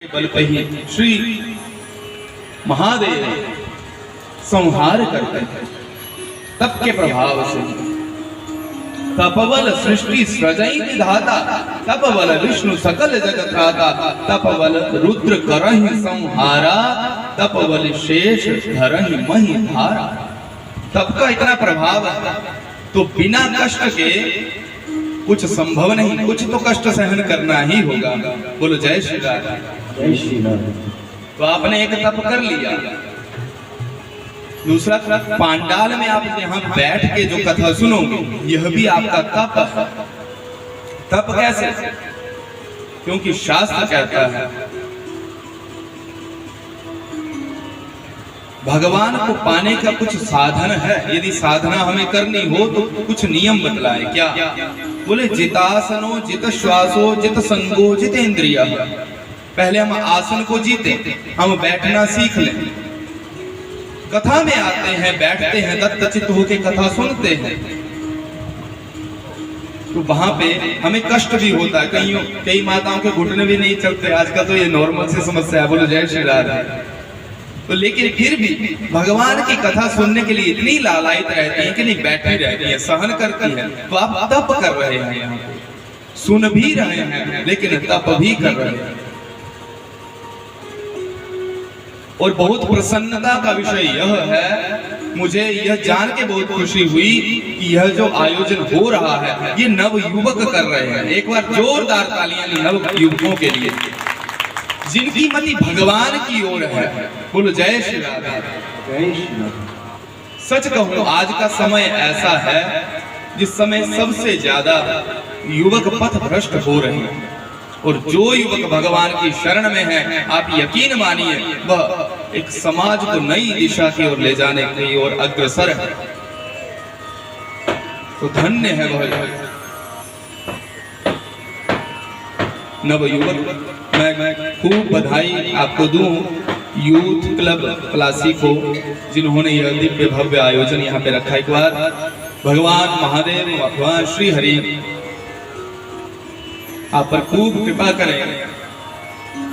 बल पे ही श्री महादेव संहार करते हैं। तप के प्रभाव से तपबल सृष्टि सृजई विधाता, तपबल विष्णु सकल जगत त्राता, तपबल रुद्र करहि संहारा, तपबल शेष धरहि मही धारा। तप का इतना प्रभाव है तो बिना कष्ट के कुछ संभव नहीं, कुछ तो कष्ट सहन करना ही होगा। बोलो जय श्री राम। जय श्री राम। तो आपने एक तप कर लिया, दूसरा पांडाल में आप यहाँ बैठ के जो कथा सुनोगे यह भी आपका तप है। तप कैसे? क्योंकि शास्त्र कहता है भगवान को पाने का कुछ साधन है। यदि साधना हमें करनी हो तो कुछ नियम बतलाए। क्या? बोले जितासनो जित श्वासो जित संगो जित इंद्रिया। पहले हम आसन को जीते, हम बैठना सीख लें, कथा में आते हैं, बैठते हैं, दत्तचित्त होकर कथा सुनते हैं, तो वहां पे हमें कष्ट भी होता है। कई माताओं के घुटने भी नहीं चलते, आजकल तो ये नॉर्मल सी समस्या है। बोलो जय श्री राम। तो लेकिन फिर भी भगवान की कथा सुनने के लिए इतनी लालायित रहती है कि नहीं, बैठी रहती है, सहन करती है। तो आप तप कर रहे हैं, यहाँ सुन भी रहे हैं लेकिन तप भी कर रहे हैं। और बहुत प्रसन्नता का विषय यह है, मुझे यह जान के बहुत खुशी हुई कि यह जो आयोजन हो रहा है ये नव युवक कर रहे हैं। एक बार जोरदार तालियां नव युवकों के लिए जिनकी मति भगवान की ओर है। बोलो जय श्री राम। जय श्री राम। सच कहूं आज का समय ऐसा है जिस समय सबसे ज्यादा युवक पथ भ्रष्ट हो रहे हैं, और जो युवक भगवान की शरण में है, आप यकीन मानिए वह एक समाज को नई दिशा की ओर ले जाने की ओर अग्रसर है। तो धन्य है वह नव युवक। मैं खूब बधाई आपको दूं यूथ क्लब प्लासी को, जिन्होंने यह दिव्य भव्य आयोजन यहाँ पे रखा। एक बार भगवान महादेव, भगवान श्री हरि आप पर खूब कृपा करें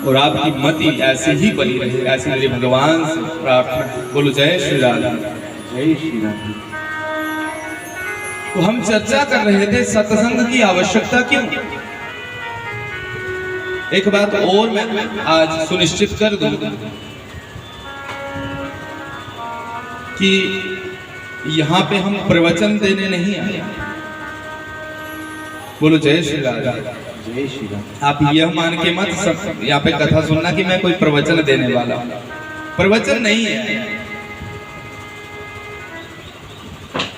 और आपकी मति ऐसे ही बनी रहे, ऐसे मेरे भगवान से प्रार्थना। बोलो जय श्री राम। जय श्री राम। तो हम चर्चा कर रहे थे सत्संग की आवश्यकता क्यों। एक बात और मैं आज सुनिश्चित कर दूं कि यहाँ पे हम प्रवचन देने नहीं आए। बोलो जय श्री राम। जय श्री राम। आप यह मान के मत सब यहाँ पे कथा सुनना कि मैं कोई प्रवचन देने वाला हूं। प्रवचन नहीं है।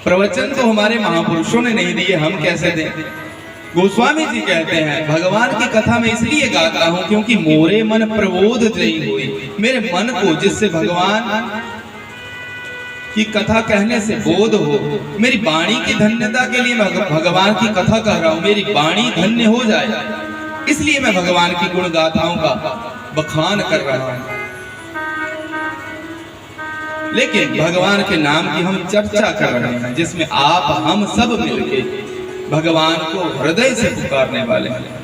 प्रवचन तो हमारे महापुरुषों ने नहीं दिए, हम कैसे दें। गोस्वामी जी कहते हैं भगवान की कथा में इसलिए गाता हूं क्योंकि मोरे मन प्रबोध जई हुई। मेरे मन को जिससे भगवान की कथा कहने से बोध हो, मेरी वाणी की धन्यता के लिए मैं भगवान की कथा कह रहा हूं, मेरी वाणी धन्य हो जाए, इसलिए मैं भगवान की गुण गाथाओं का बखान कर रहा हूं। लेकिन भगवान के नाम की हम चर्चा कर रहे हैं, जिसमें आप हम सब मिलके भगवान को हृदय से पुकारने वाले हैं।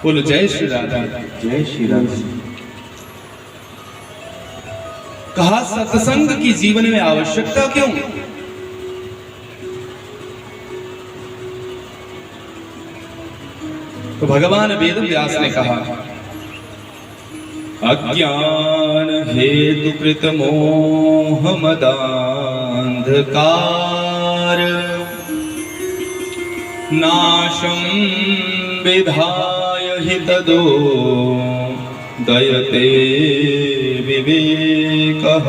बोलो जय श्री राम। जय श्री राम। कहा सत्संग की जीवन में आवश्यकता क्यों। तो भगवान वेद व्यास ने कहा अज्ञान हेतु कृत मोह मदांधकार नाशं विधाय हि तदो दयते विवेकः।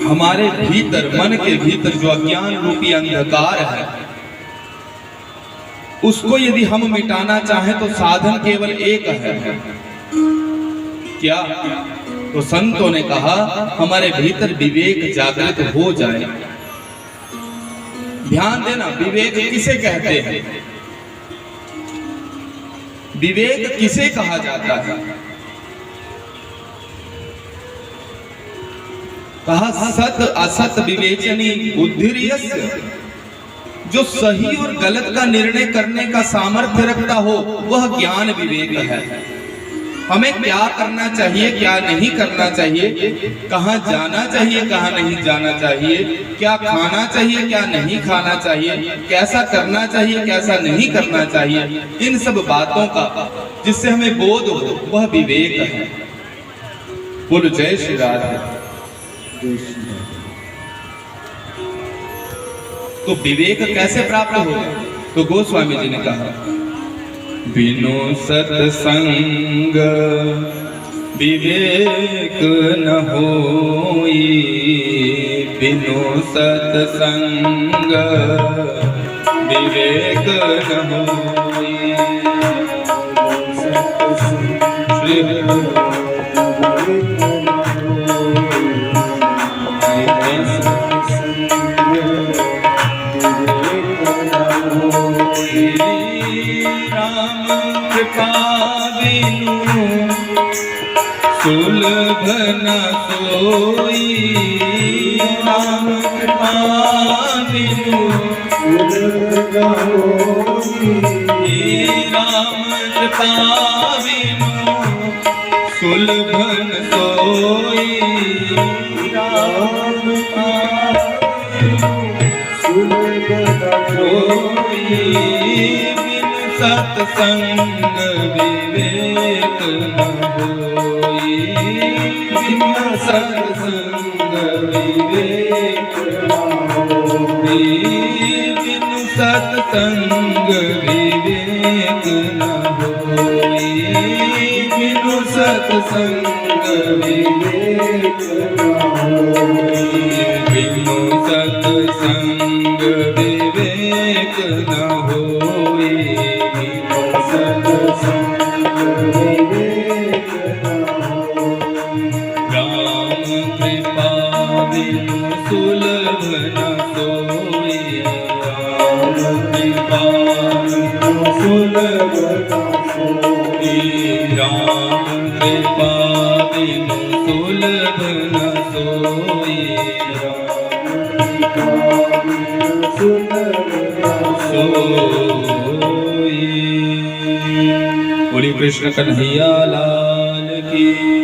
हमारे भीतर, मन के भीतर जो अज्ञान रूपी अंधकार है, उसको यदि हम मिटाना चाहें तो साधन केवल एक है। क्या? तो संतों ने कहा हमारे भीतर विवेक जागृत हो जाए। ध्यान देना, विवेक किसे कहते हैं, विवेक किसे कहा जाता है। कहा सत असत विवेचनी बुद्धिर्यस्य जो सही और गलत का निर्णय करने का सामर्थ्य रखता हो वह ज्ञान विवेक है। हमें क्या करना चाहिए, क्या नहीं करना चाहिए, कहाँ जाना चाहिए, कहाँ नहीं जाना चाहिए, क्या खाना चाहिए, क्या नहीं खाना चाहिए, कैसा करना चाहिए, कैसा नहीं करना चाहिए, इन सब बातों का जिससे हमें बोध हो वह विवेक है। बोलो जय श्री राधे। जय श्री राधे। तो विवेक कैसे प्राप्त हो? तो गोस्वामी जी ने कहा, बिनु सत्संग विवेक न होई, बिनु सत्संग विवेक न होई। राम कृपा बिनु सुलभ न सोई, राम कृपा बिनु सुलभ न होई, राम कृपा बिनु सुलभ न सोई, राम कृपा सुलभ न सोई। सत्संग विवेक न होई, बिनु सत्संग विवेक न होई, बिनु सत्संग विवेक न होई, बिनु सत्संग विवेक न होई, बिनु सत्संग विवेक न होई, राम कृपा बिनु सुलभ न सोई, राम कृपा बिनु सुलभ न सोई, राम कृपा बिनु सुलभ न सोई, राम कृपा बिनु सुलभ न सोई। बोलिए कृष्ण कन्हैया लाल की।